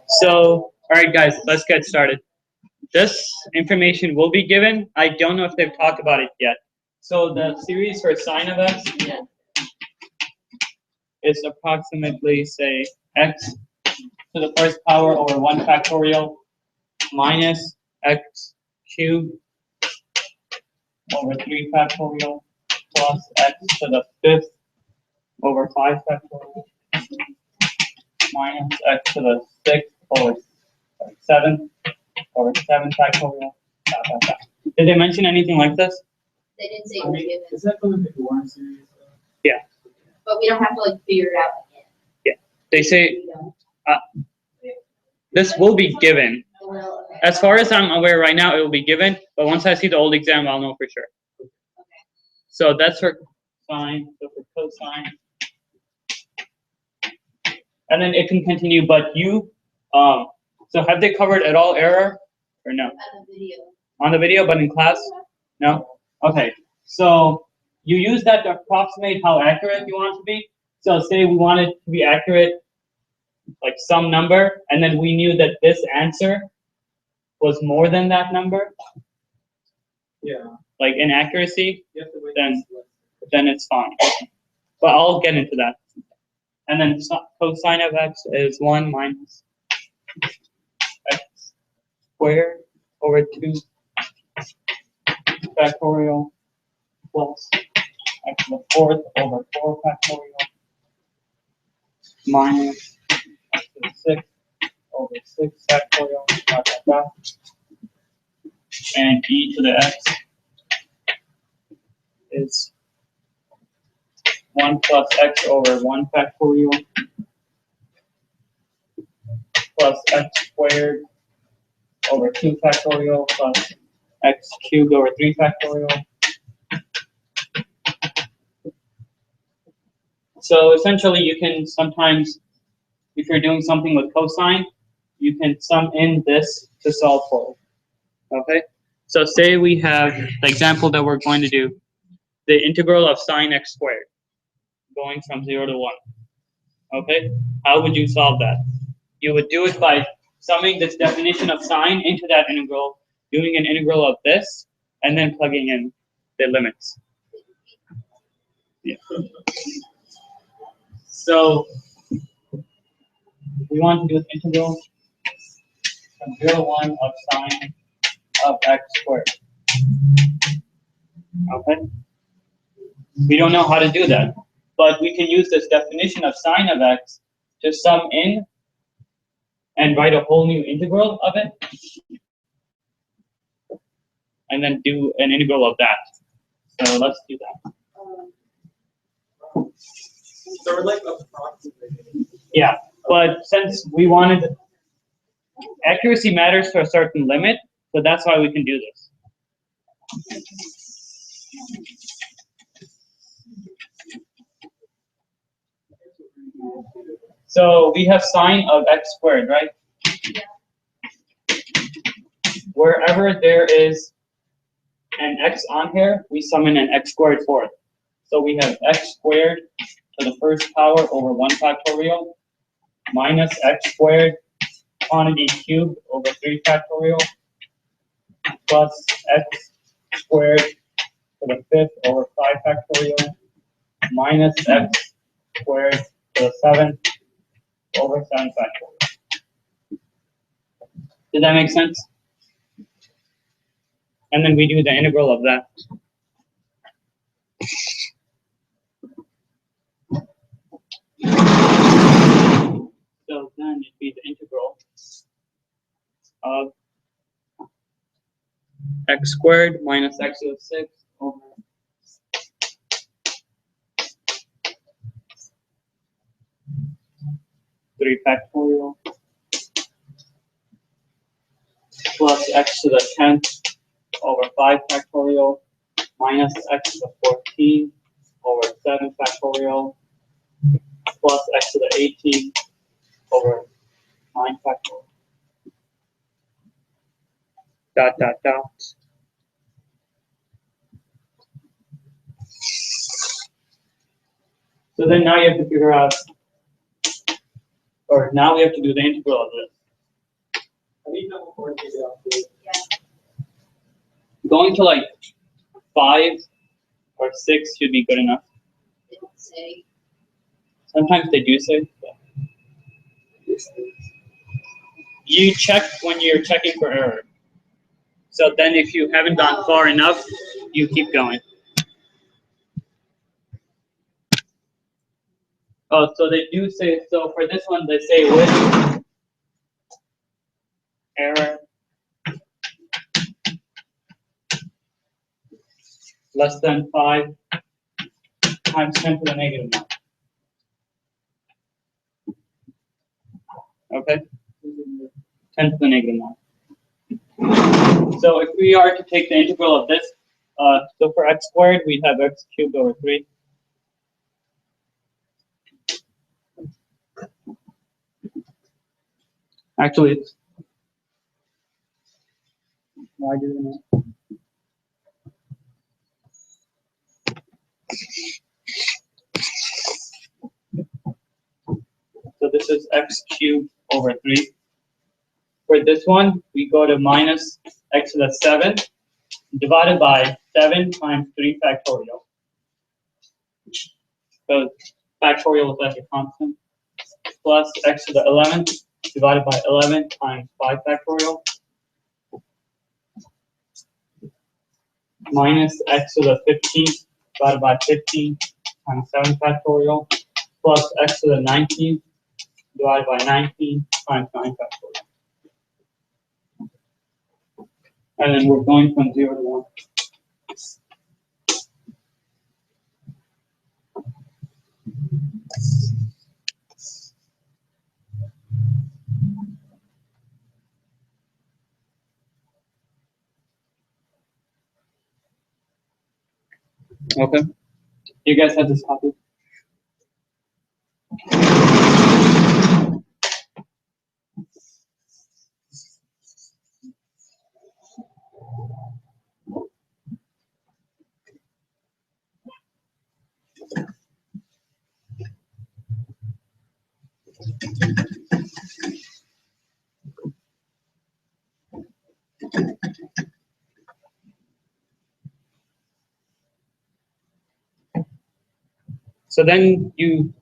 So, all right, guys, let's get started. This information will be given. I don't know if they've talked about it yet. So the series for sine of x is approximately, say, x to the first power over 1 factorial minus x cubed over 3 factorial plus x to the fifth over 5 factorial minus x to the sixth over 7 over 7 factorial. Did they mention anything like this? They didn't say it was given. Is that from the Warren series? Yeah. But we don't have to like figure it out again. Yeah. They say this will be given. Well, okay. As far as I'm aware right now, it will be given. But once I see the old exam, I'll know for sure. Okay. So that's for sine. So for cosine. And then it can continue. But you, so have they covered at all error or no? On the video. On the video, but in class? No? Okay. So you use that to approximate how accurate you want it to be. So say we want it to be accurate, like some number, and then we knew that this answer was more than that number, Yeah. like in accuracy, You have to wait. then it's fine. But I'll get into that. And then cosine of x is 1 minus x squared over 2 factorial plus x to the fourth over 4 factorial minus x to the sixth over 6 factorial, blah, blah, blah. And e to the x is 1 plus x over 1 factorial plus x squared over 2 factorial plus x cubed over 3 factorial. So essentially you can sometimes, if you're doing something with cosine, you can sum in this to solve for it. Okay? So say we have the example that we're going to do, the integral of sine x squared, going from 0 to 1. Okay? How would you solve that? You would do it by summing this definition of sine into that integral, doing an integral of this, and then plugging in the limits. Yeah. So we want to do an integral from 0 to 1 of sine of x squared. Okay? We don't know how to do that, but we can use this definition of sine of x to sum in and write a whole new integral of it, and then do an integral of that. So let's do that. So we're like approximating. Yeah, but since we wanted, accuracy matters to a certain limit, so that's why we can do this. So we have sine of x squared, right? Wherever there is an x on here, we sum in an x squared for it. So we have x squared to the first power over 1 factorial minus x squared quantity cubed over 3 factorial plus x squared to the fifth over 5 factorial minus x squared to the seventh over 7 factorial. Did that make sense? And then we do the integral of that. So then it'd be the integral of x squared minus x to the sixth over 3 factorial plus x to the 10th over 5 factorial minus x to the 14th over 7 factorial plus x to the 18th over 9 factorial. Dot, dot, dot. So then now you have to figure out Or now we have to do the integral of this. I need number 4 to figure out the. Going to like 5 or 6 should be good enough. They don't say. Sometimes they do say. But you check when you're checking for error. So then if you haven't gone far enough, you keep going. Oh, so they do say, so for this one, they say with error less than 5 times 10 to the negative 9. Okay? 10 to the negative 9. So if we are to take the integral of this, so for x squared, we'd have x cubed over 3. Actually, it's, why do they not? So this is x cubed over 3. For this one, we go to minus x to the 7 divided by 7 times 3 factorial. So factorial is like a constant. Plus x to the 11th divided by 11 times 5 factorial. Minus x to the 15th divided by 15 times 7 factorial. Plus x to the 19th divided by 19 times 9 factorial. And then we're going from 0 to 1. Okay. You guys have this copy? So then you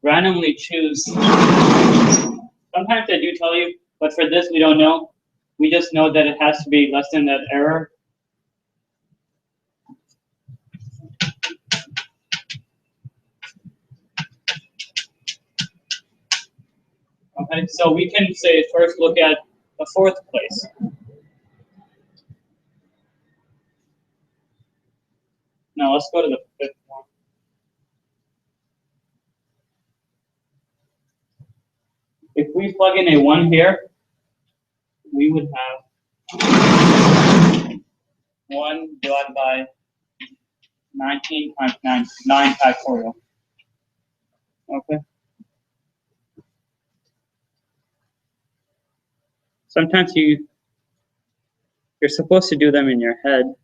randomly choose. Sometimes they do tell you, but for this we don't know. We just know that it has to be less than that error. Okay, so we can say first look at the 4th place. Now let's go to the 5th one. If we plug in a 1 here, we would have 1 divided by 19 times 9 factorial. Okay. Sometimes you're supposed to do them in your head.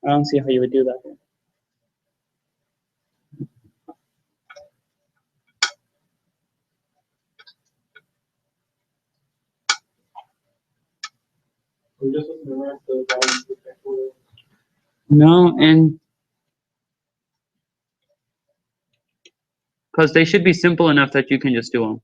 I don't see how you would do that here. We just memorize the values of the factorial. No, and because they should be simple enough that you can just do them.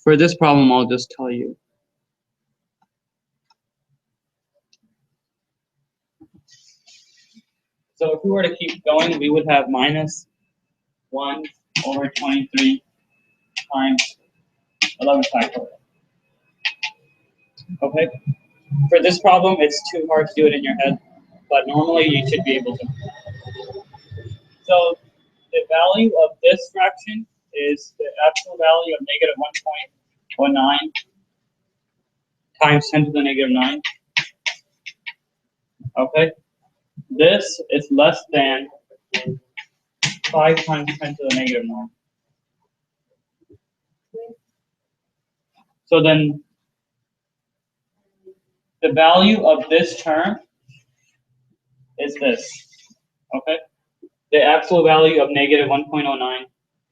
For this problem, I'll just tell you. So if we were to keep going, we would have minus 1 over 23 times 11 factorial. Okay? For this problem, it's too hard to do it in your head, but normally you should be able to. So the value of this fraction is the actual value of negative or 9 times 10 to the negative 9. Okay? This is less than 5 times 10 to the negative 9. So then the value of this term is this. Okay? The absolute value of negative 1.09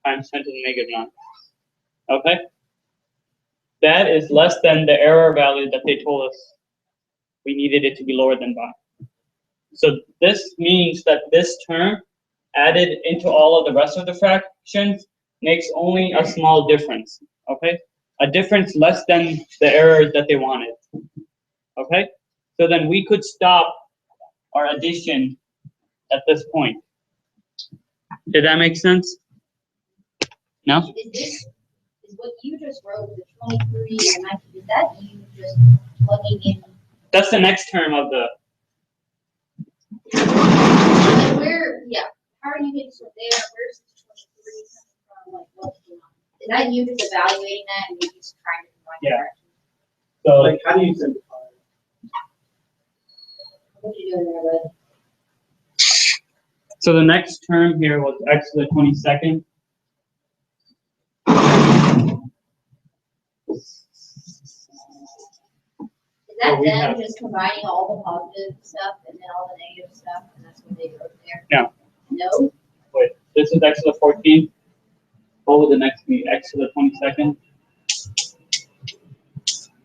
times 10 to the negative 9. Okay? That is less than the error value that they told us we needed it to be lower than by. So this means that this term added into all of the rest of the fractions makes only a small difference. Okay? A difference less than the error that they wanted. Okay? So then we could stop our addition at this point. Did that make sense? No? Is what you just wrote, the 23 and 19, is that you just plugging in? That's the next term of the. And how are you getting from there? Where's the 23 coming from? Like, what's going on? Is that you just evaluating that and you just trying to find Yeah. direction? So Like, how do you simplify it? What are you doing there, bud? So the next term here was x to the 22nd. Is that Well, we them have- just combining all the positive stuff and then all the negative stuff, and that's what they wrote there? No. No? Wait, this is x to the 14th. What would the next be? X to the 22nd.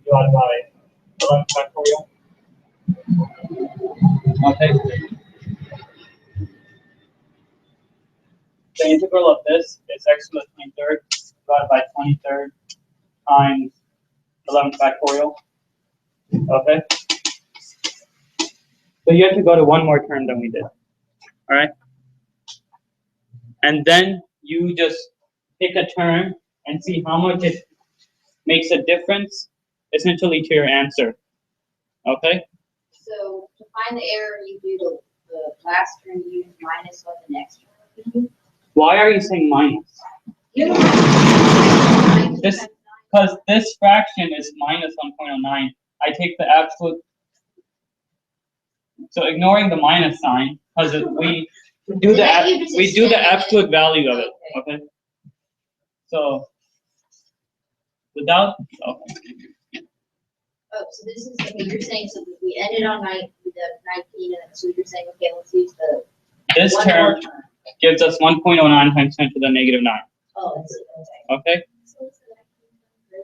Divided by 11 factorial. Okay. The integral of this is x to the 23rd divided by 23rd times 11 factorial. Okay. So you have to go to one more term than we did. All right. And then you just pick a term and see how much it makes a difference, essentially, to your answer. Okay. So to find the error, you do the last term you use minus what the next term would be. Why are you saying minus? You don't This, because this fraction is minus 1.09. I take the absolute. So ignoring the minus sign, because we do the absolute value of it. Okay. So without. Okay. Oh, so this is, okay, you're saying, so we ended on the 19, and so you're saying, okay, let's use the This one term more term. gives us 1.09 times 10 to the negative 9. Oh, I see, okay. Okay. So it's the 19 term.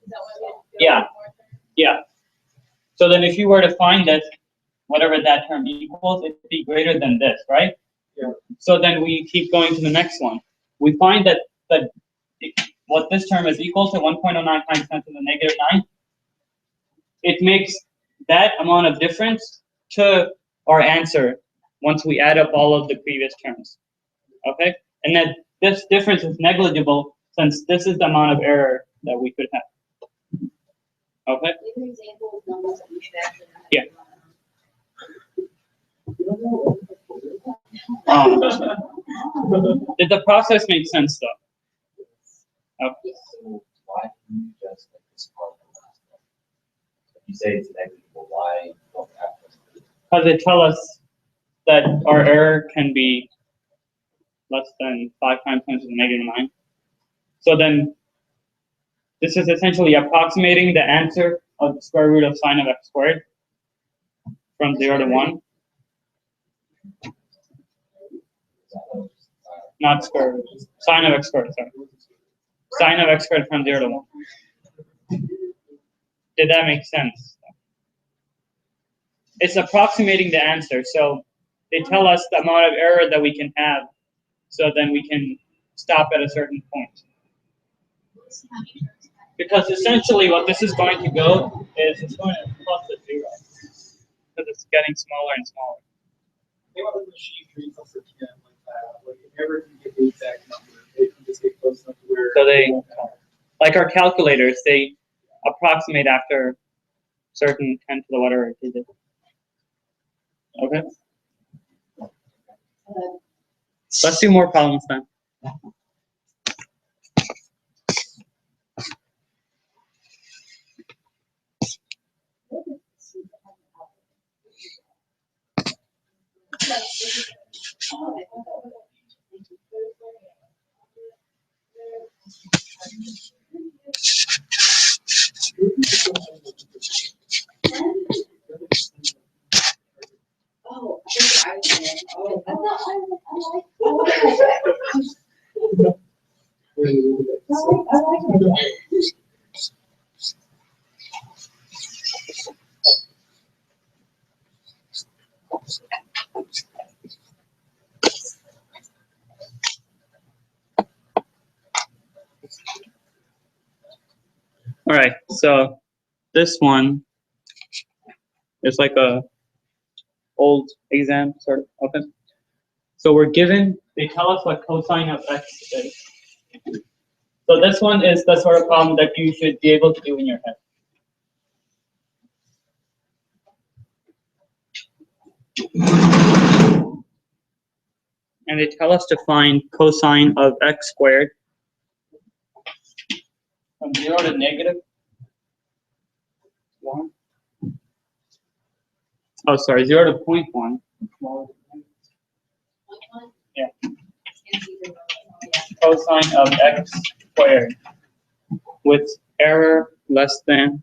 Is that what we have to do? Yeah. One more term? Yeah. So then if you were to find that, whatever that term equals, it'd be greater than this, right? Yeah. So then we keep going to the next one. We find that what this term is equal to 1.09 times 10 to the negative 9. It makes that amount of difference to our answer once we add up all of the previous terms. Okay? And that this difference is negligible since this is the amount of error that we could have. Okay? Give an example of numbers that we should actually have. Yeah. Did the process make sense though? Okay. So why can you just like discard the last one? If you say it's negligible, why don't you have to? Because they tell us that our error can be less than 5 times 10 to the negative 9. So then this is essentially approximating the answer of the square root of sine of x squared from 0 to 1. Not square root. Sine of x squared, sorry. Sine of x squared from 0 to 1. Did that make sense? It's approximating the answer. So they tell us the amount of error that we can have, so then we can stop at a certain point. Because essentially what this is going to go is it's going to plus the 0. Because it's getting smaller and smaller. They want the machine treats us for 10 like that. Like, it never can get the exact number. They can just get close enough to where. So they, like our calculators, they approximate after certain 10 to the whatever digit. Okay? Let's do more problems then. Oh, I thought I like it. All right, so this one is like a old exam sort of. Okay. So we're given, they tell us what cosine of x is. So this one is the sort of problem that you should be able to do in your head. And they tell us to find cosine of x squared from 0 to negative 1. Oh, sorry, 0 to 0.1. Yeah. Cosine of x squared with error less than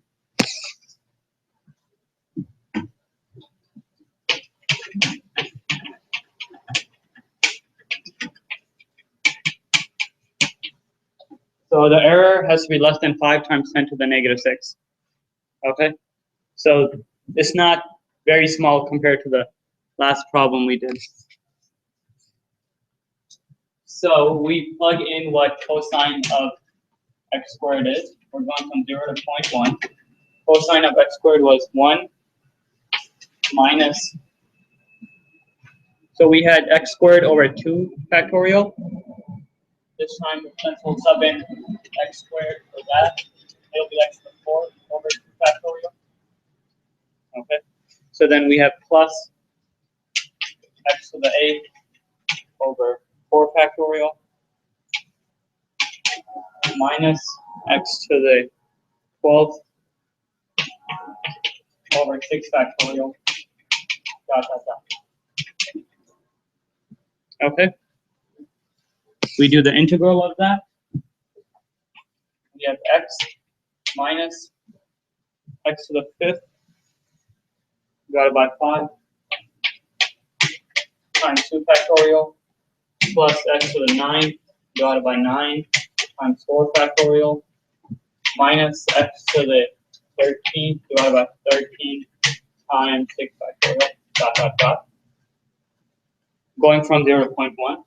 so the error has to be less than 5 times 10 to the negative 6. Okay? So it's not very small compared to the last problem we did. So we plug in what cosine of x squared is. We're going from 0 to 0.1. Cosine of x squared was 1 minus, so we had x squared over 2 factorial. This time, since we'll sub in x squared for that, it'll be x to the 4 over 2 factorial. Okay, so then we have plus x to the 8 over 4 factorial minus x to the 12 over 6 factorial, dot, dot, dot. Okay, we do the integral of that. We have x minus x to the 5th divided by 5 times 2 factorial plus x to the 9th divided by 9 times 4 factorial minus x to the 13th divided by 13 times 6 factorial, dot, dot, dot. Going from 0 to 0.1.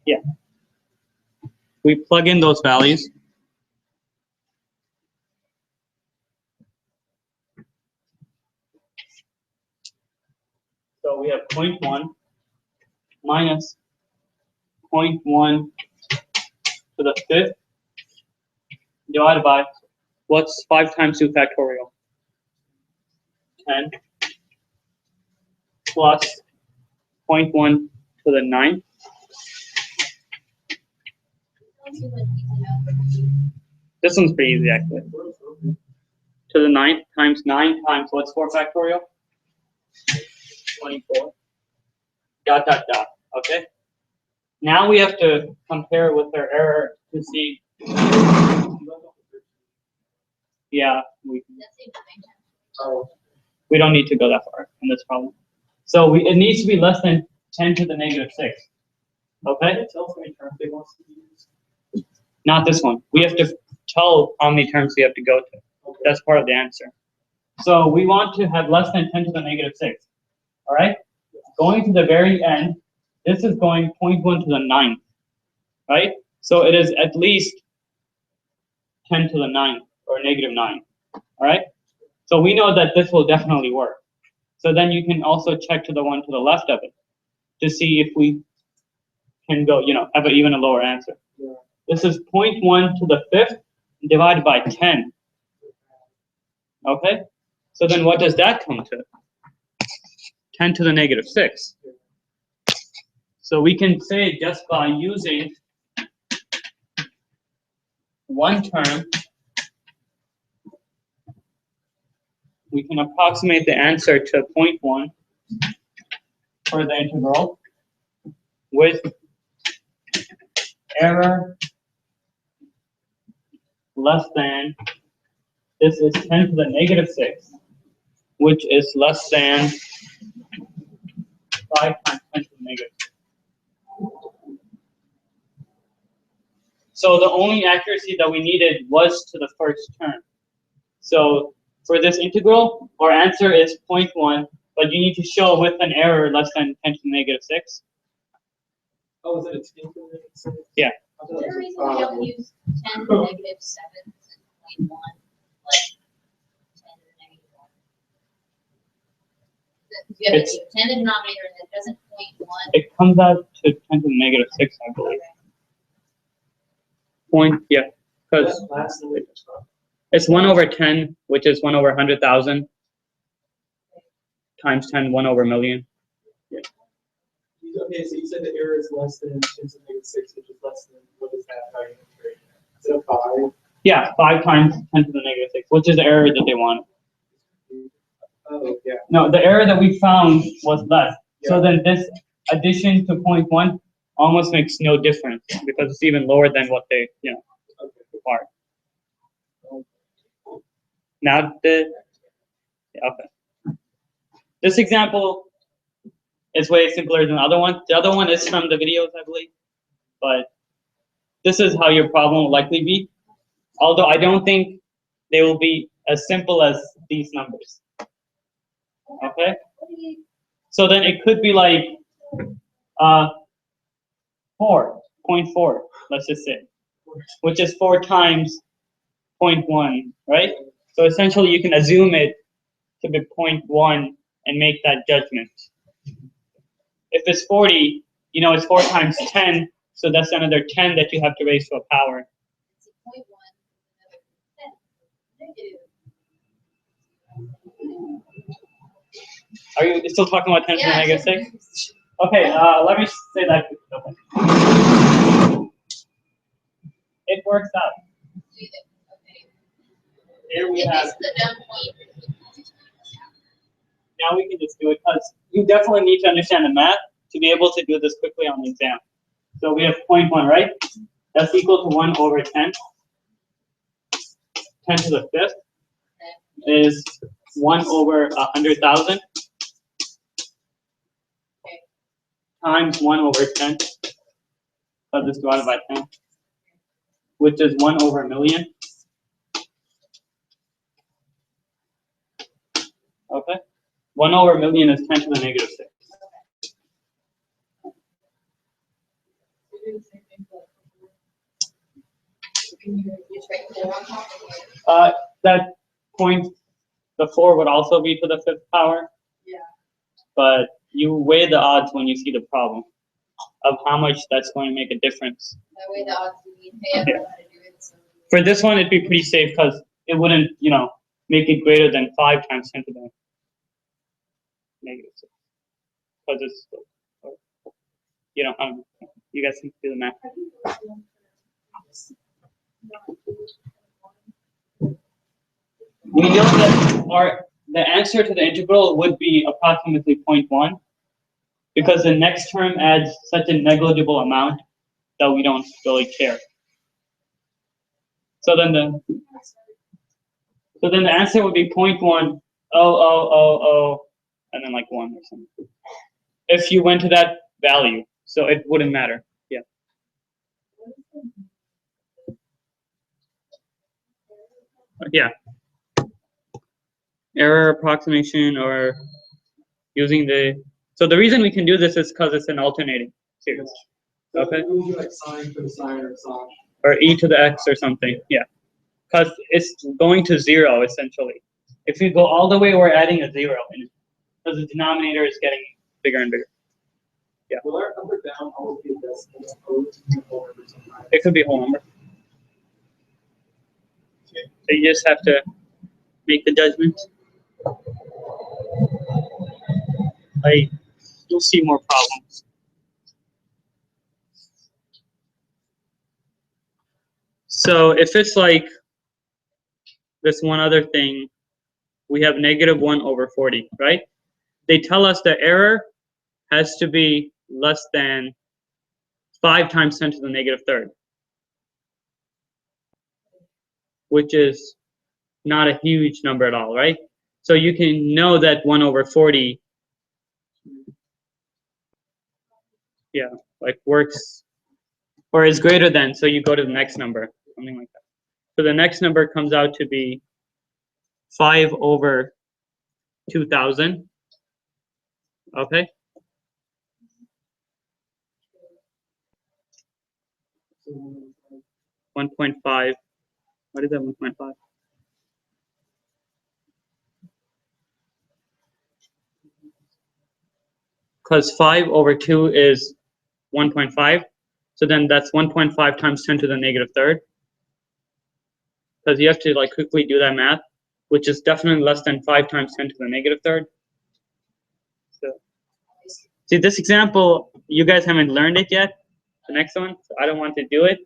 Yeah. We plug in those values. So we have 0.1 minus 0.1 to the 5th divided by, what's 5 times 2 factorial? 10 plus 0.1 to the 9th. This one's pretty easy actually. To the 9th times 9 times what's 4 factorial? 24. Dot, dot, dot. Okay. Now we have to compare with their error to see. Yeah, we don't need to go that far in this problem. So it needs to be less than 10 to the negative 6. Okay? Not this one. We have to tell how many terms we have to go to. That's part of the answer. So we want to have less than 10 to the negative 6. All right? Going to the very end, this is going 0.1 to the 9th. Right? So it is at least 10 to the 9th or negative 9. All right? So we know that this will definitely work. So then you can also check to the one to the left of it to see if we can go, have even a lower answer. Yeah. This is 0.1 to the 5th divided by 10. Okay? So then what does that come to? 10 to the negative 6. So we can say just by using one term we can approximate the answer to 0.1 for the integral with error less than, this is 10 to the negative 6, which is less than 5 times 10 to the negative 6. So the only accuracy that we needed was to the first term. So for this integral, our answer is 0.1, but you need to show with an error less than 10 to the negative 6. Oh, is it a 10 to the negative 6? Yeah. I thought Is there it a was reason we don't use 10 to the negative 7 and 0.1, like 10 to the negative 1? If you have It's- a 10 denominator and it doesn't 0.1. It comes out to 10 to the negative 6, I believe. Yeah, because That last number is wrong. it's 1 over 10, which is 1 over 100,000, times 10, 1 over a million. Okay, so you said the error is less than 10 to the negative 6, which is less than, what is that? How you integrate that? Is it a 5? Yeah, 5 times 10 to the negative 6, which is the error that they wanted. Oh, yeah. No, the error that we found was less. So then this addition to 0.1 almost makes no difference because it's even lower than what they, Okay. require. Now okay. This example is way simpler than the other one. The other one is from the videos, I believe. But this is how your problem will likely be. Although I don't think they will be as simple as these numbers. Okay? So then it could be like 4.4, let's just say, which is 4 times 0.1, right? So essentially you can assume it to be 0.1 and make that judgment. If it's 40, it's 4 times 10, so that's another 10 that you have to raise to a power. It's a 0.1, another 10. Are you still talking about 10 to the Yeah, negative 6? Okay, let me say that. Okay. It works out. Okay. Here we If have, it's the dumb point, now we can just do it because you definitely need to understand the math to be able to do this quickly on the exam. So we have 0.1, right? That's equal to 1 over 10. 10 to the 5th is 1 over 100,000 times 1 over 10. So this divided by 10, which is 1 over a million. Okay? 1 over a million is 10 to the negative 6. can you just write 4 on top of it? That point, the 4 would also be to the 5th power. Yeah. But you weigh the odds when you see the problem of how much that's going to make a difference. That way the odds would be, hey, I don't know how to do it, so. For this one, it'd be pretty safe because it wouldn't, make it greater than 5 times 10 to the negative 6. Because it's, I don't know. You guys can do the math. We know that the answer to the integral would be approximately 0.1 because the next term adds such a negligible amount that we don't really care. So then the answer would be 0.1, and then like 1 or something. If you went to that value, so it wouldn't matter. Yeah. Yeah. Error approximation or using so the reason we can do this is because it's an alternating series. So Okay. it would be like sine for the sine or sine. Or e to the x or something. Yeah. Because it's going to 0 essentially. If you go all the way, we're adding a 0 in it because the denominator is getting bigger and bigger. Yeah. Will our up or down always be decimal or whole number sometimes? It could be a whole number. Okay. So you just have to make the judgment. You'll see more problems. So if it's like this one other thing we have -1/40, right? They tell us the error has to be less than 5 times 10 to the -3rd, which is not a huge number at all, right? So you can know that 1/40, yeah, like works or is greater than, so you go to the next number, something like that. So the next number comes out to be 5/2000, okay? 1.5, what is that, 1.5? Because 5/2 is 1.5, so then that's 1.5 times 10 to the -3rd. Because you have to like quickly do that math, which is definitely less than 5 times 10 to the -3rd. So, see, this example, you guys haven't learned it yet, the next one, so I don't want to do it,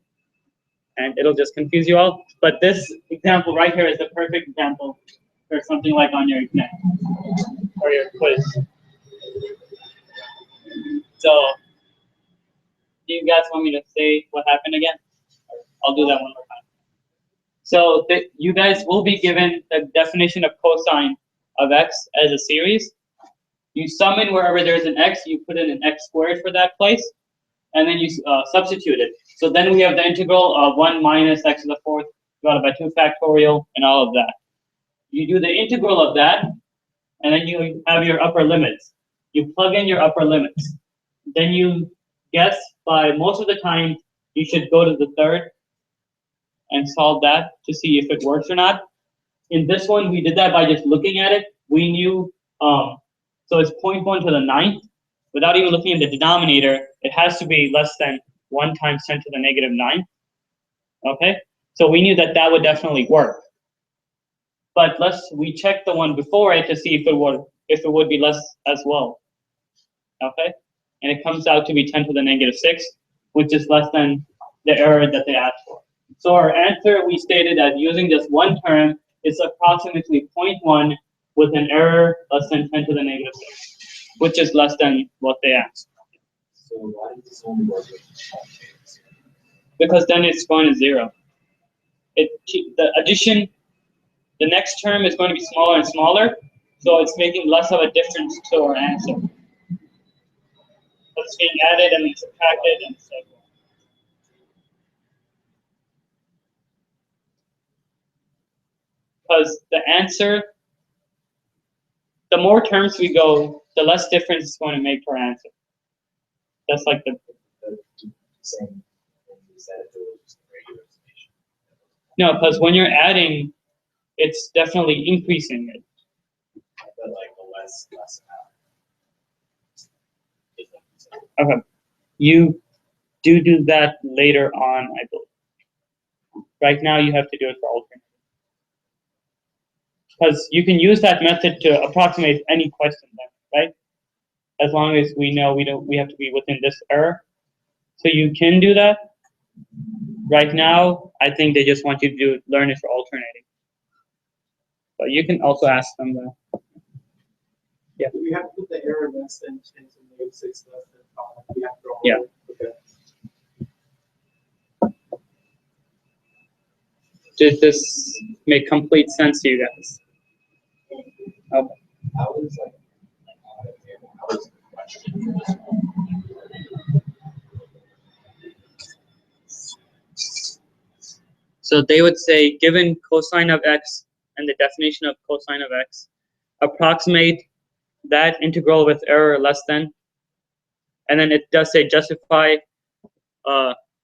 and it'll just confuse you all. But this example right here is the perfect example for something like on your exam or your quiz. So, do you guys want me to say what happened again? I'll do that one more time. So you guys will be given the definition of cosine of x as a series. You sum in wherever there's an x, you put in an x squared for that place, and then you substitute it. So then we have the integral of 1 minus x to the 4th divided by 2 factorial and all of that. You do the integral of that, and then you have your upper limits. You plug in your upper limits. Then you guess by most of the time you should go to the third and solve that to see if it works or not. In this one, we did that by just looking at it. We knew, so it's 0.1 to the 9th. Without even looking at the denominator, it has to be less than 1 times 10 to the -9. Okay, so we knew that that would definitely work. But we check the one before it to see if it would be less as well. Okay, and it comes out to be 10 to the -6, which is less than the error that they asked for. So our answer, we stated that using just one term is approximately 0.1 with an error less than 10 to the -6, which is less than what they asked. So why does this only work with small changes? Because then it's going to 0. The addition, the next term is going to be smaller and smaller, so it's making less of a difference to our answer. So it's being added and then subtracted and so on. Because the answer, the more terms we go, the less difference it's going to make to our answer. That's like the Same thing you said if it was just a regular summation. no, because when you're adding, it's definitely increasing it. But like the less amount. Okay, you do that later on, I believe. Right now, you have to do it for alternating. Because you can use that method to approximate any question, then, right? As long as we know we have to be within this error. So you can do that. Right now, I think they just want you to learn it for alternating. But you can also ask them that. Yeah. We have to put the error less than 10 to the -6 less than 5. We have to. Yeah. Okay. Did this make complete sense to you guys? Okay. How is like how is the question for this one? So they would say, given cosine of x and the definition of cosine of x, approximate that integral with error less than, and then it does say justify,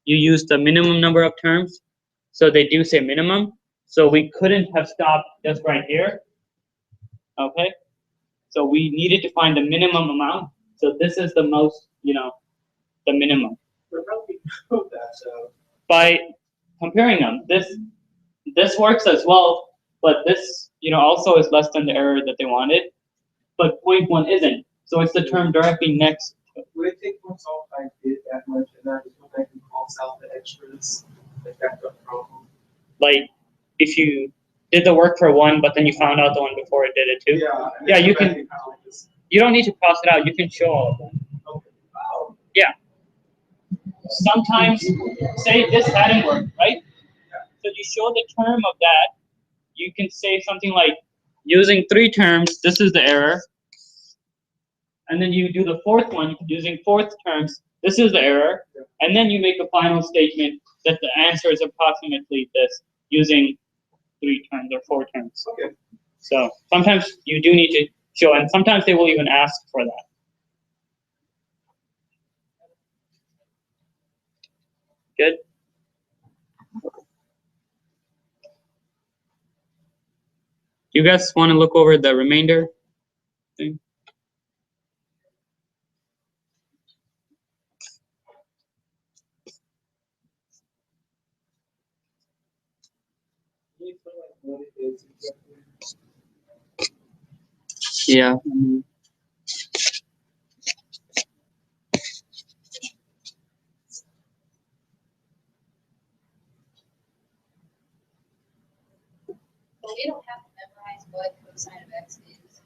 you use the minimum number of terms, so they do say minimum, so we couldn't have stopped just right here, okay? So we needed to find the minimum amount, so this is the most, the minimum. But how do we know that? So By comparing them, this works as well, but this, also is less than the error that they wanted, but 0.1 isn't, so it's the term directly next. would it take once all I did that much and I just went back and cross out the extras? Like that's a problem. Like, if you did the work for one, but then you found out the one before it did it too. Yeah. and Yeah, it's you kinda can- like this. You don't need to cross it out. You can show all of them. Okay. Wow. Sometimes, say this hadn't worked, right? So you show the term of that. You can say something like, using 3 terms, this is the error. And then you do the fourth one, using 4th terms, this is the error. And then you make a final statement that the answer is approximately this, using 3 terms or 4 terms. Okay. So sometimes you do need to show, and sometimes they will even ask for that. Good? You guys want to look over the remainder thing? Can you explain like what it is exactly? Yeah. But we don't have to memorize what cosine of x is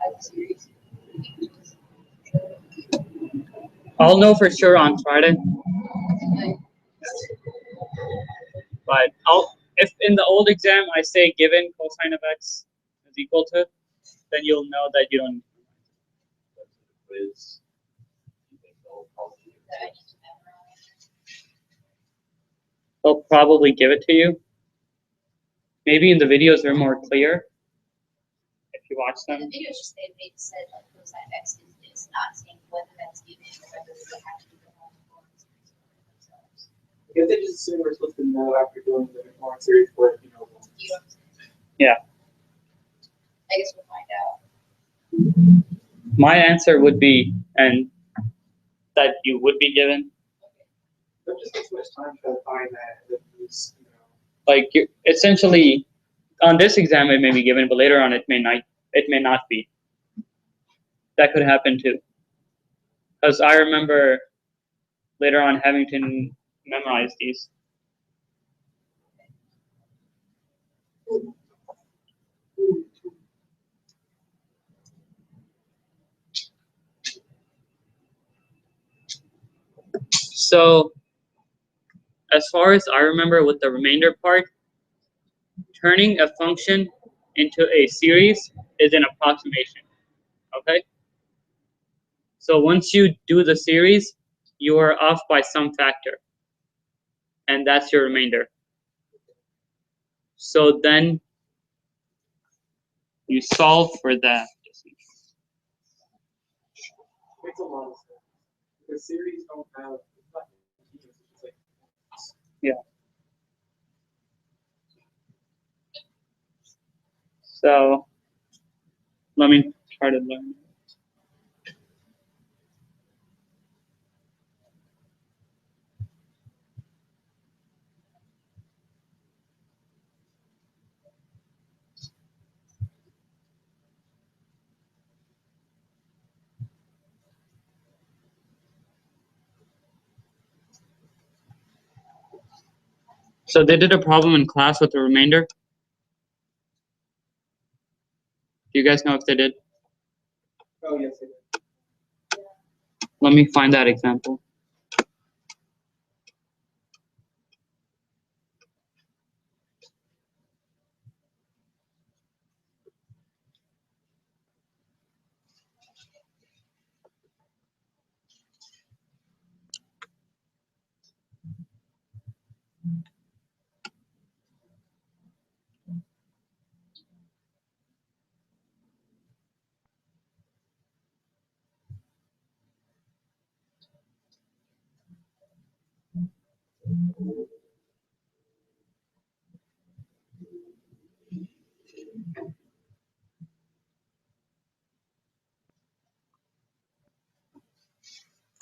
as a series. We can just I'll know for sure on Friday, like, but if in the old exam I say given cosine of x is equal to, then you'll know that you don't. Quiz. You think they'll probably give it that I to need us? to memorize. They'll probably give it to you. Maybe in the videos they're more clear if you watch In the them. video, just they said like cosine of x is this, not saying whether that's given or whether they have to do the whole themselves. Because they just assume we're supposed to know after doing the more serious work, you know. You know what I'm saying? Yeah. I guess we'll find out. My answer would be, and that you would be given, Don't just take too much time to try to find that is, you know. like essentially on this exam it may be given, but later on it may not be. That could happen too. Because I remember later on having to memorize these. So as far as I remember with the remainder part, turning a function into a series is an approximation. Okay? So once you do the series, you are off by some factor. And that's your remainder. So then you solve for that. Makes a lot of sense. Because series don't have, it's not continuous, it's just like. Yeah. So let me try to learn. So they did a problem in class with the remainder. Do you guys know if they did? Oh, yes, it is. Let me find that example.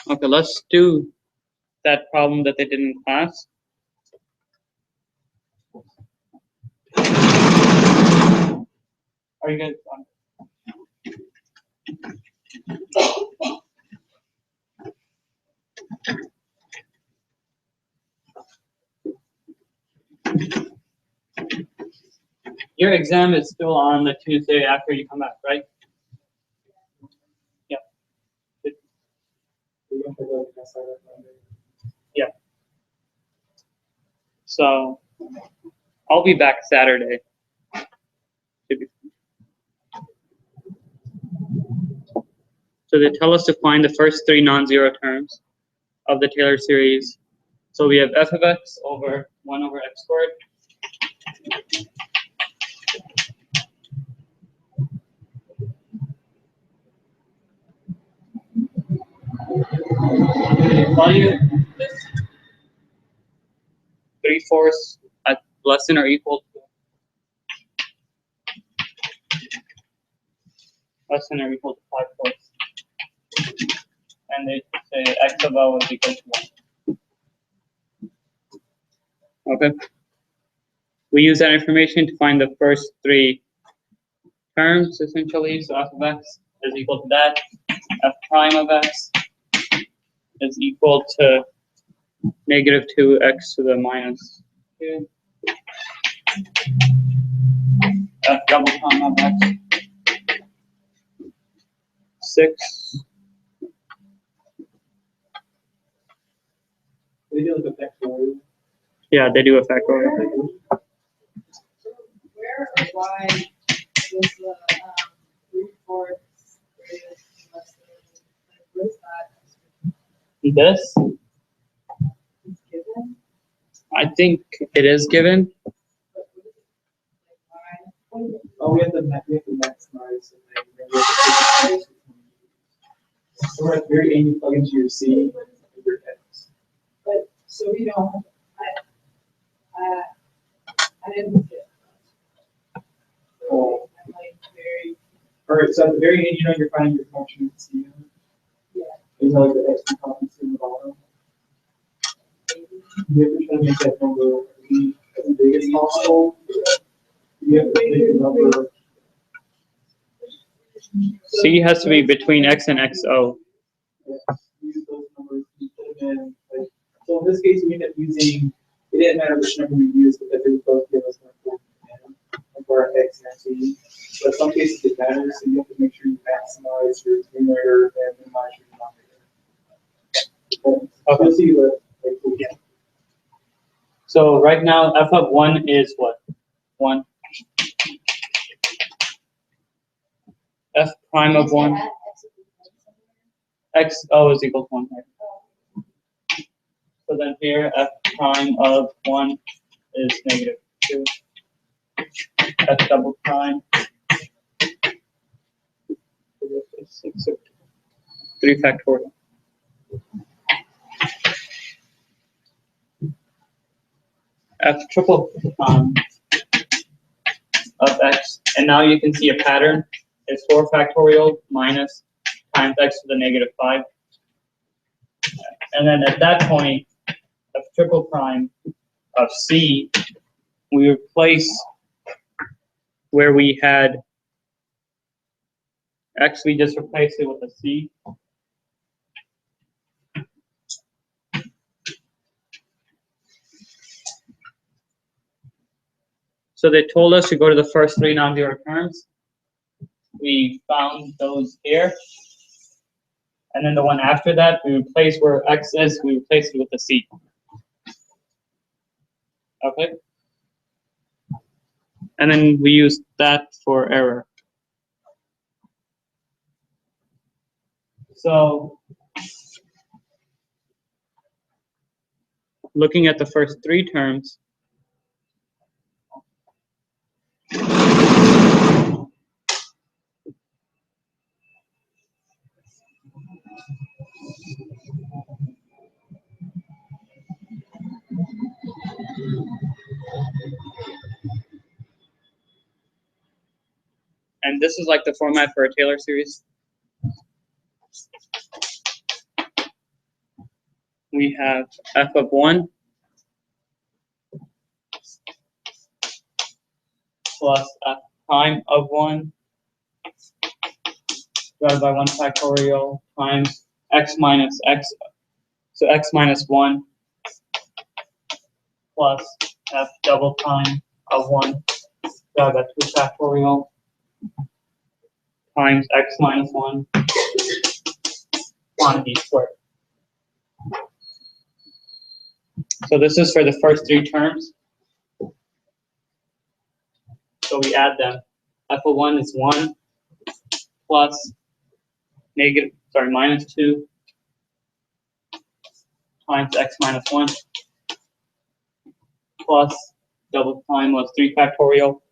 Okay, let's do that problem that they did in class. Are you guys on? Your exam is still on the Tuesday after you come back, right? Yeah. We don't have like an SI Monday. Yeah. So I'll be back Saturday. Should be- So they tell us to find the first three non-zero terms of the Taylor series. So we have f of x over 1 over x squared. They tell you this 3/4 at less than or equal to less than or equal to 5/4. And they say x of O is equal to 1. Okay. We use that information to find the first three terms, essentially. So f of x is equal to that. F prime of x is equal to negative 2x to the minus 2. F double prime of x 6. They do like a factorial. Yeah, they do a factorial. So where or why was the root for greatest less than, like, what is that? This, It's given, I think it is given. but what is it, like, why? What is it? Oh, we have to maximize and then we have to take the space between these. So at the very end, you plug into your C and your X. But, so we don't, I didn't get that. So I'm like very, All right, so at the very end, you know you're finding your function in C. yeah, You know the X and copy in the bottom. You have to try to make that number as big as possible. You have to make the number. C has to be between x and xo. Use those numbers, you put them in, like, so in this case, we end up using, it didn't matter which number we used, because they would both give us 140 for our X and our T. But some cases it matters, so you have to make sure you maximize your numerator and minimize your denominator. But you'll see what, like, Yeah. So right now, f of 1 is what? 1. F prime of 1, xo is equal to 1. Right? So then here, f prime of 1 is negative 2. F double prime. 3 factorial. F triple prime of x, and now you can see a pattern. It's 4 factorial minus times x to the negative 5. And then at that point, F triple prime of c, we replace where we had x, we just replace it with a c. So they told us to go to the first three non-zero terms. We found those here. And then the one after that, we replace where x is, we replace it with a c. Okay? And then we use that for error. So looking at the first three terms, and this is like the format for a Taylor series. We have f of 1 plus f prime of 1 divided by 1 factorial times x minus x. So x minus 1 plus f double prime of 1 divided by 2 factorial times x minus 1 quantity squared. So this is for the first three terms. So we add them. F of 1 is 1 plus minus 2 times x minus 1 plus double prime was 3 factorial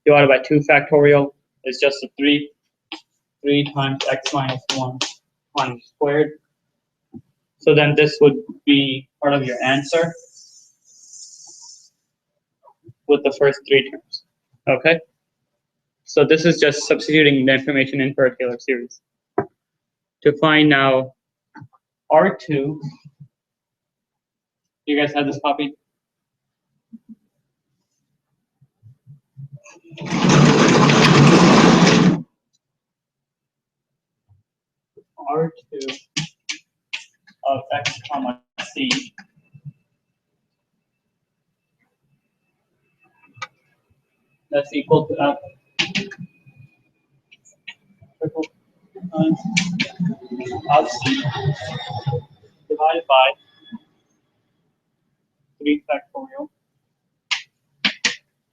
divided by 2 factorial is just a 3. 3 times x minus 1 quantity squared. So then this would be part of your answer with the first three terms. Okay? So this is just substituting the information in for a Taylor series. To find now R2, you guys have this copy? R2 of x comma c that's equal to f triple times of c divided by 3 factorial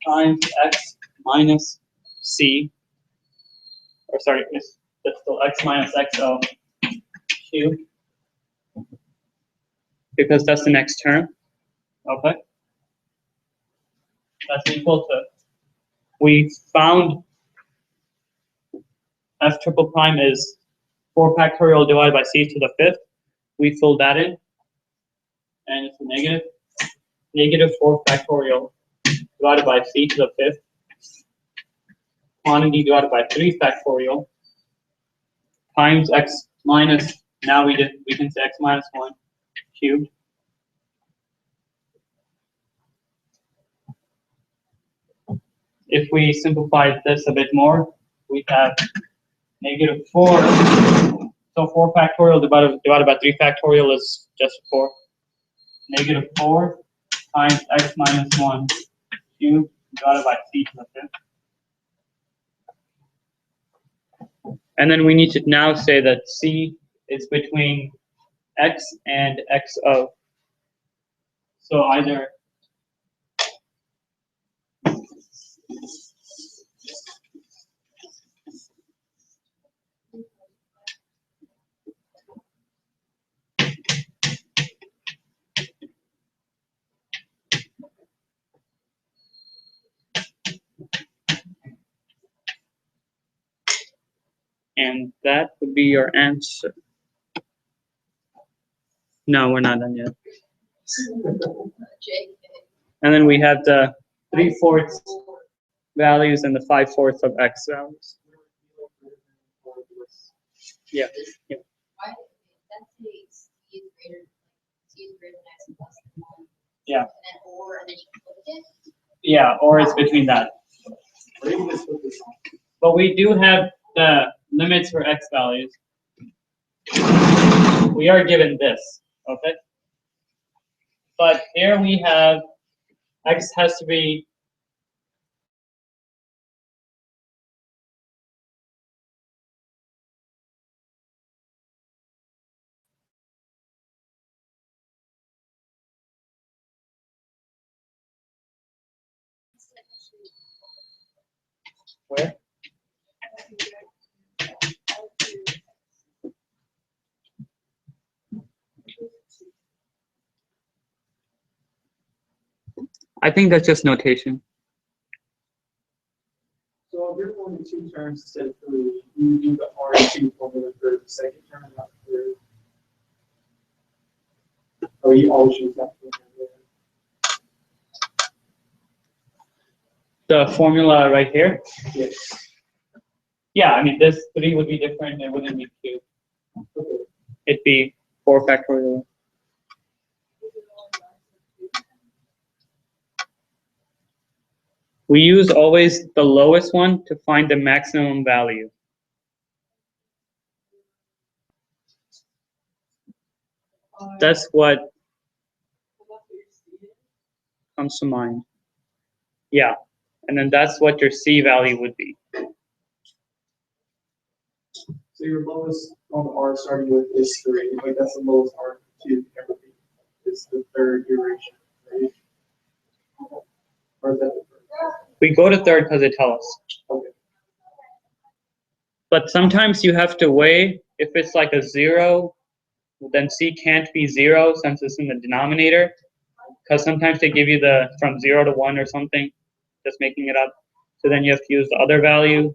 times x minus c, or sorry, that's still x minus xo cubed, because that's the next term. Okay? That's equal to, we found f triple prime is 4 factorial divided by c to the 5th. We fill that in, and it's a negative 4 factorial divided by c to the 5th. Quantity divided by 3 factorial times x minus, now we can say x minus 1 cubed. If we simplify this a bit more, we have negative 4. So 4 factorial divided by 3 factorial is just 4. Negative 4 times x minus 1 cubed divided by c to the 5th. And then we need to now say that c is between x and xo. So either and that would be your answer. No, we're not done yet. And then we have the 3/4 values and the 5/4 of x values. Yeah. Yeah. Why, that's the C is greater, C is greater than X and less than 1. Yeah. And then or, and then you can put it. Yeah, or it's between that. But we do have the limits for x values. We are given this, okay? But here we have x has to be where? I think that's just notation. So if you're going to 2 terms instead of 3, you do the R2 formula for the second term, not the third. Or you always use that formula. The formula right here. Yes. Yeah, I mean this 3 would be different, it wouldn't be 2. Okay. It'd be 4 factorial. We use always the lowest one to find the maximum value. That's what comes to mind. Yeah. And then that's what your C value would be. So your lowest on the R starting with is 3, like that's the lowest R to ever be. It's the third iteration, right? Or is that the first? We go to third because they tell us. Okay. But sometimes you have to weigh, if it's like a 0, then C can't be 0 since it's in the denominator. Because sometimes they give you the from 0 to 1 or something, just making it up. So then you have to use the other value.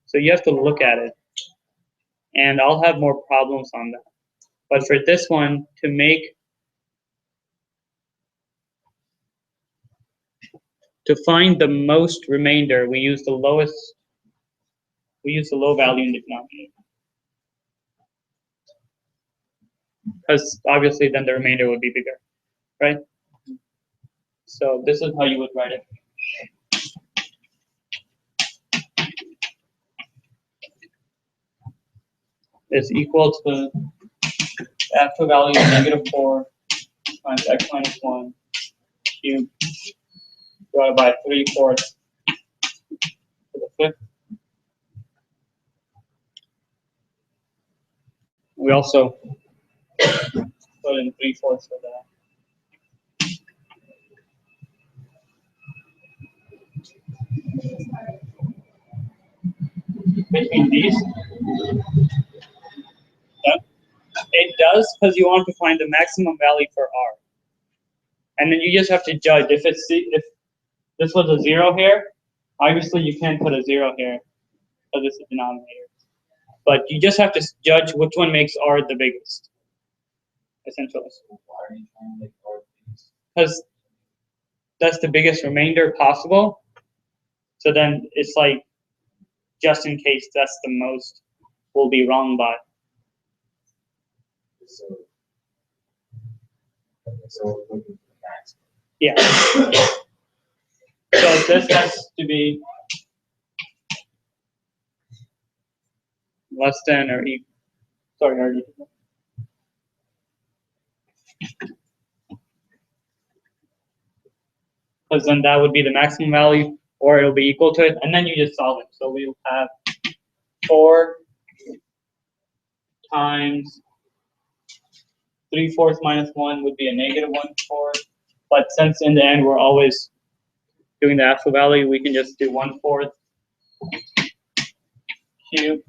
So you have to look at it. And I'll have more problems on that. But for this one, to find the most remainder, we use the low value in the denominator. Because obviously then the remainder would be bigger, right? So this is how you would write it. Is equal to the actual value of -4 times x minus 1 cubed divided by 3/4 to the 5th. We also put in 3/4 for that. Between these, yeah, it does because you want to find the maximum value for R. And then you just have to judge if this was a 0 here, obviously you can't put a 0 here because it's a denominator. But you just have to judge which one makes R the biggest, essentially. Why are you trying to make R things? Because that's the biggest remainder possible. So then it's like, just in case that's the most we'll be wrong by. So we're looking for the max. Yeah. So this has to be less than or equal. Sorry, already. Because then that would be the maximum value, or it'll be equal to it, and then you just solve it. So we'll have 4 times 3/4 minus 1 would be a -1/4. But since in the end we're always doing the actual value, we can just do 1/4 cubed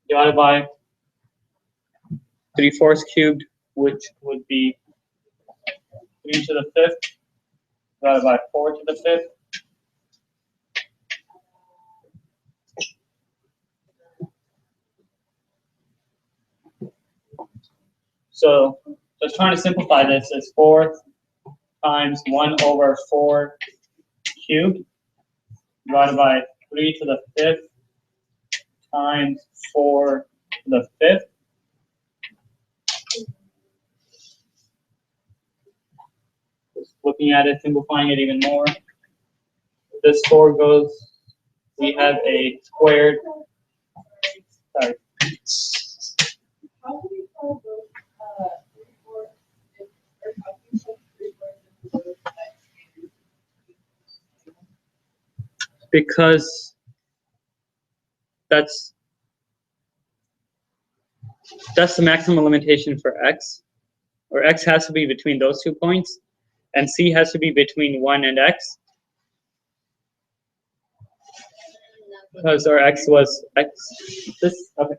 divided by 3/4 cubed, which would be 3 to the 5th divided by 4 to the 5th. So just trying to simplify this is 4 times 1/4 cubed divided by 3 to the 5th times 4 to the 5th. Just looking at it, simplifying it even more. This 4 goes, we have a squared, sorry, How do we call those, 3/4, or how do you say 3/4 is the because that's the maximum limitation for x, or x has to be between those 2 points, and c has to be between 1 and x, because our x was x. This, okay.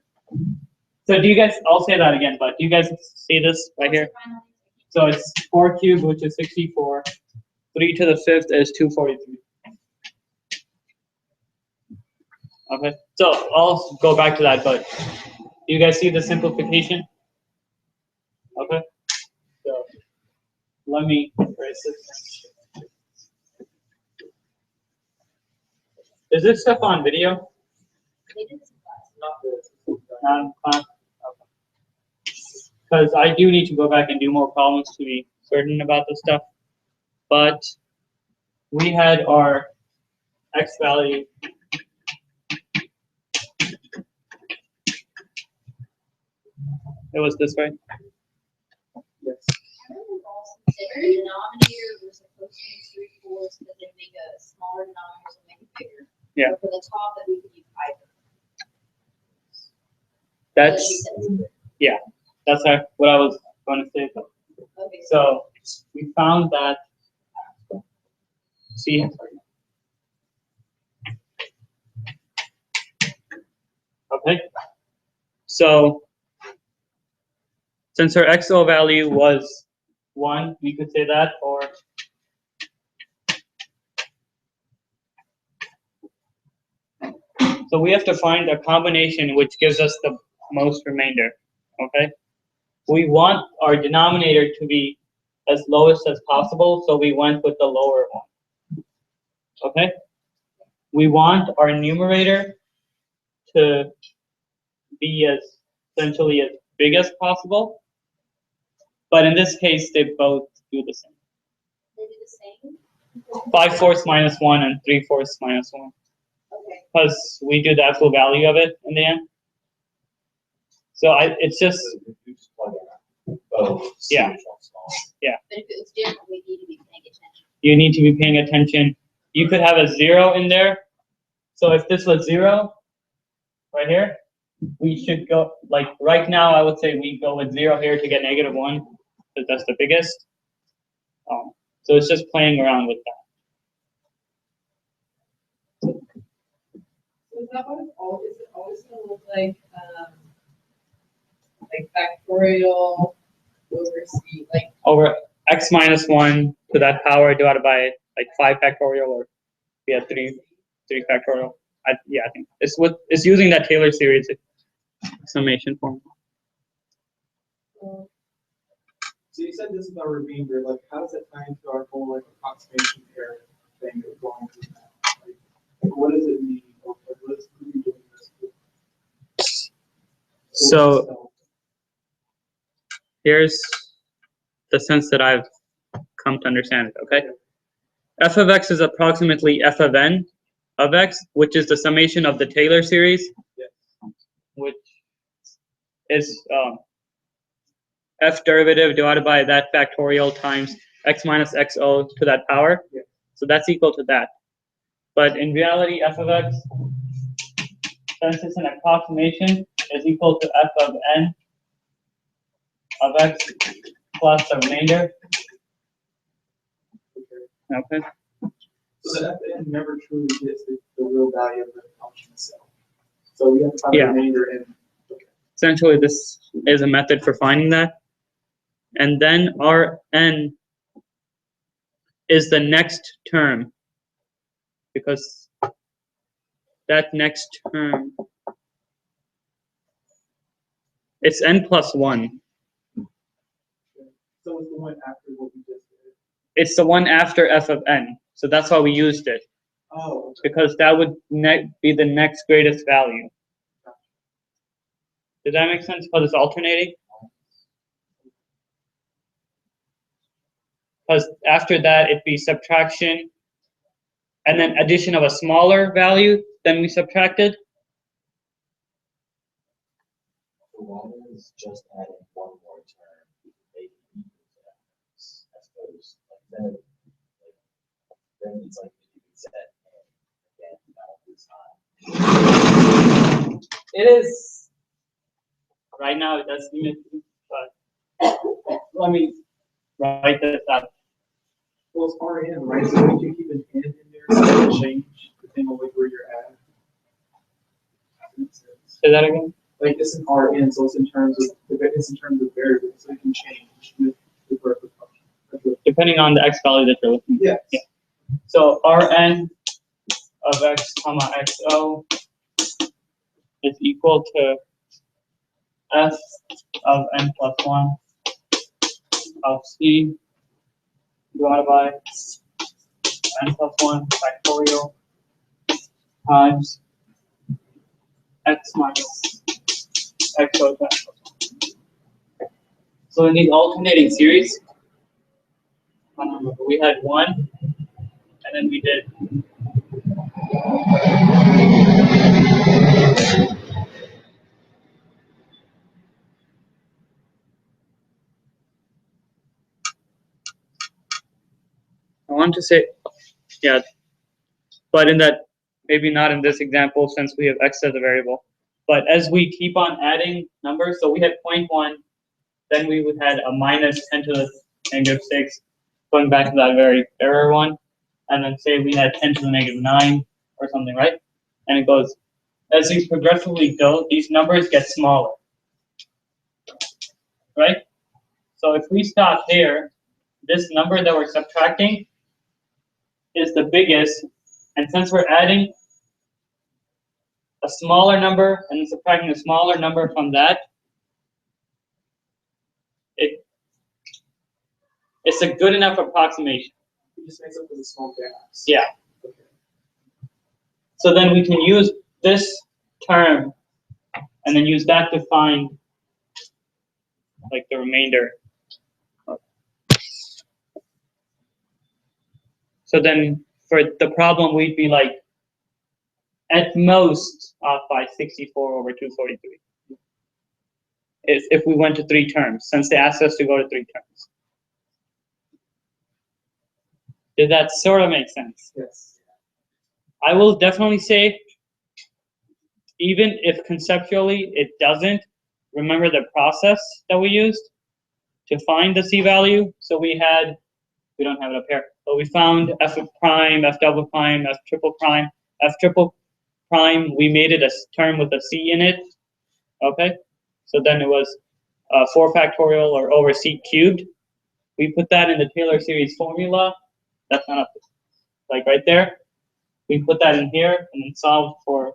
So do you guys, I'll say that again, but do you guys see this right here? So it's 4 cubed, which is 64. 3 to the 5th is 243. Okay, so I'll go back to that, but do you guys see the simplification? Okay, so let me erase this. Is this stuff on video? Because I do need to go back and do more problems to be certain about this stuff. But we had our x value. It was this way. Yes. Their denominator was supposed to be 3 fours, because they make a smaller denominator, so make it bigger. Yeah. But for the top, that we could use either. That's, yeah, that's what I was going to say. Okay, So we found that, see, okay, so since our XO value was 1, we could say that, or so we have to find a combination which gives us the most remainder, okay? We want our denominator to be as lowest as possible, so we went with the lower one, okay? We want our numerator to be as essentially as big as possible, but in this case, they both do the same. they do the same? 5/4 minus 1 and 3/4 minus 1. Okay. Because we do the actual value of it in the end. So it's just, You just plug in both. see Yeah. which one's smaller. But if it was different, we need to be paying attention. you need to be paying attention. You could have a 0 in there. So if this was 0, right here, we should go, like right now, I would say we go with 0 here to get -1, because that's the biggest. So it's just playing around with that. So is that what it's always, is it always gonna look like factorial over C, like, Over x minus 1 to that power divided by like 5 factorial, or we have 3 factorial. Yeah, I think it's using that Taylor series summation formula. So you said this is our remainder, like, how does that tie into our whole, like, approximation error thing that we're going through now? Like, what does it mean? Or what is, who are we doing this for? So here's the sense that I've come to understand it, okay? F of x is approximately f of n of x, which is the summation of the Taylor series, Yes. which is f derivative divided by that factorial times x minus xo to that power. Yeah. So that's equal to that. But in reality, f of x, since it's an approximation, is equal to f of n of x plus the remainder. Okay. Okay. So the FN never truly gets the real value of the function itself. So we have to find Yeah. the remainder and. Okay. Essentially, this is a method for finding that. And then Rn is the next term, because that next term, it's n plus 1. So it's the one after what we just did. It's the one after f of n. So that's why we used it, Oh, okay. because that would be the next greatest value. Does that make sense? Because it's alternating? Because after that, it'd be subtraction, and then addition of a smaller value than we subtracted. So why is just adding one more term make it equal to x? I suppose, like, then it's like you can set again all the time. It is. Right now, it does seem it, but let me write this out. Well, it's RN, right? So we can keep an N in there so it can change depending on like where you're at. Makes sense. Say that again. Like it's an RN, so it's in terms of variables, so it can change with the vertical function. Depending on the x value that you're looking at. Yes. Yeah. So Rn of x comma xo is equal to f of n plus 1 of c divided by n plus 1 factorial times x minus xo to n plus 1. So in these alternating series, we had 1, and then we did I want to say Yeah. But in that, maybe not in this example since we have x as a variable. But as we keep on adding numbers, so we had 0.1, then we would had a minus 10 to the negative 6, going back to that very error one, and then say we had 10 to the negative 9 or something, right? And it goes, as we progressively go, these numbers get smaller, right? So if we stop here, this number that we're subtracting is the biggest, and since we're adding a smaller number and subtracting a smaller number from that, it's a good enough approximation. It just makes up for the small gaps. Yeah. Okay. So then we can use this term and then use that to find like the remainder. So then for the problem, we'd be like at most off by 64 over 243. If we went to 3 terms, since they asked us to go to 3 terms. Did that sort of make sense? Yes. I will definitely say, even if conceptually it doesn't, remember the process that we used to find the C value. So we don't have it up here, but we found f prime, f double prime, f triple prime. F triple prime, we made it a term with a C in it, okay? So then it was 4 factorial or over C cubed. We put that in the Taylor series formula. That's not up, like right there. We put that in here and then solved for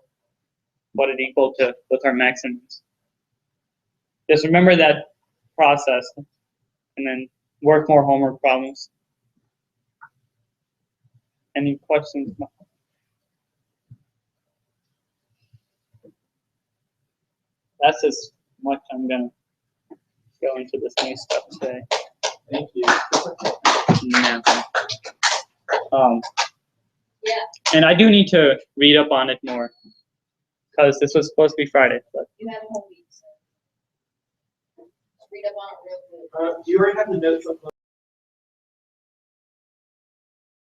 what it equal to with our maximums. Just remember that process and then work more homework problems. Any questions? That's as much I'm gonna go into this new stuff today. Thank you. Yeah. Yeah. And I do need to read up on it more because this was supposed to be Friday. But You have a whole week, so. Read up on it real quick. Do you already have the notes uploaded?